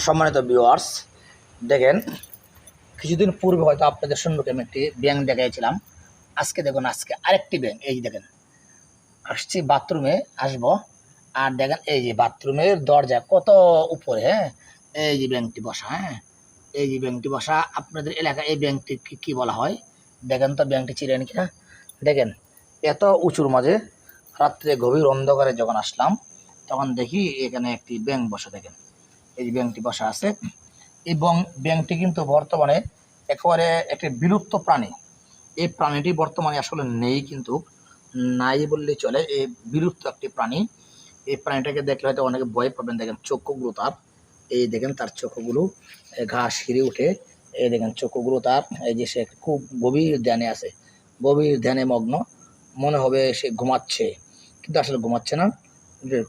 সম্মানিত ভিউয়ার্স, দেখেন কিছুদিন পূর্বে হয়তো আপনাদের সম্মুখে আমি একটি ব্যাঙ দেখাইছিলাম। আজকে দেখুন, আজকে আরেকটি ব্যাঙ। এই যে দেখেন, আসছি বাথরুমে আসবো, আর দেখেন এই যে বাথরুমের দরজা কত উপরে। হ্যাঁ, এই যে ব্যাঙটি বসা। হ্যাঁ, এই যে ব্যাঙটি বসা। আপনাদের এলাকায় এই ব্যাঙটি কি বলা হয় দেখেন তো, ব্যাঙটি চিনেন কিনা দেখেন। এত উঁচুর মাঝে রাত্রে গভীর অন্ধকারে যখন আসলাম, তখন দেখি এখানে একটি ব্যাঙ বসা। দেখেন এই যে ব্যাঙটি বসা আছে। এই ব্যাঙটি কিন্তু বর্তমানে একেবারে একটি বিলুপ্ত প্রাণী। এই প্রাণীটি বর্তমানে আসলে নেই, কিন্তু নাই বললেই চলে। এই বিলুপ্ত একটি প্রাণী। এই প্রাণীটাকে দেখলে হয়তো অনেকে ভয় পাবেন। দেখেন চক্ষুগুলো তার, এই দেখেন তার চক্ষুগুলো ঘাস হিরে উঠে। এই দেখেন চক্ষুগুলো তার, এই যে সে খুব গভীর ধ্যানে আছে, গভীর ধ্যানে মগ্ন। মনে হবে সে ঘুমাচ্ছে, কিন্তু আসলে ঘুমাচ্ছে না।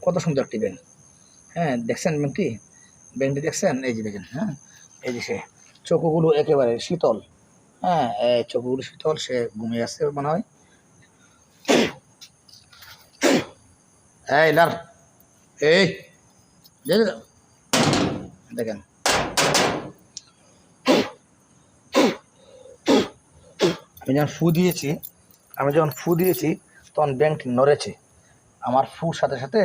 কত সুন্দর একটি ব্যাঙ। হ্যাঁ, দেখছেন ব্যাঙটি দেখছেন? এই যে দেখেন। হ্যাঁ, এই যে সে চক্ষুগুলো একেবারে শীতল। হ্যাঁ, এই চক্ষুগুলো শীতল, সে ঘুমিয়ে আসছে মনে হয়। এই লার, এই দেখেন আমি যখন ফু দিয়েছি তখন ব্যাঙটি নড়েছে। আমার ফুর সাথে সাথে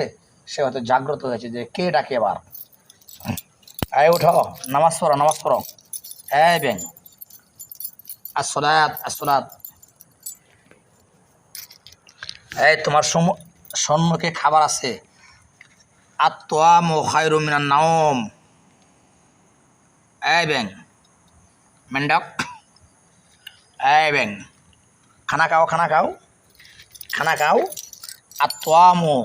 সে হয়তো জাগ্রত হয়েছে যে কে ডাকে এবার। এই উঠো, নামাজ পড়ো, নামাজ পড়ো। এই ব্যাঙ, আসসালাত আসসালাত। এই তোমার সম্মুখে খাবার আছে। আত-তাআমু খায়রুম মিনান নাওম। এই ব্যাঙ, মেন্ডক, এই ব্যাঙ, খানা খাও, খানা খাও, খানা খাও। আত-তাআমু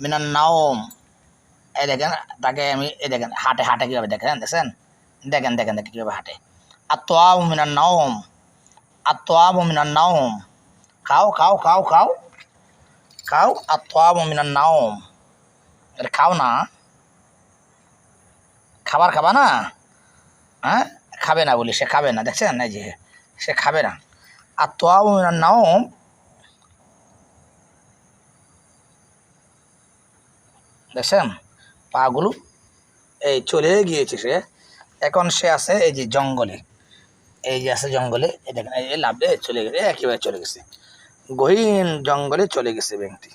মিনান নাওম। এই দেখেন তাকে আমি, এই দেখেন হাঁটে হাঁটে কীভাবে দেখেন, দেখছেন? দেখেন দেখেন দেখেন কীভাবে হাঁটে। আত-তাআমু মিনান নাওম, আত-তাআমু মিনান নাওম। খাও খাও খাও খাও খাও। আত-তাআমু মিনান নাওম। এটা খাও না, খাবার খাবা না? হ্যাঁ, খাবে না বলি, সে খাবে না। দেখছেন এই যে সে খাবে না। আত-তাআমু মিনান নাওম। দেখছেন পাগুলো, এই চলে গিয়েছে সে। এখন সে আছে এই যে জঙ্গলে, এই যে আছে জঙ্গলে। এই দেখেন এই লাভ চলে গেছে, একেবারে চলে গেছে, গহীন জঙ্গলে চলে গেছে ব্যাঙটি।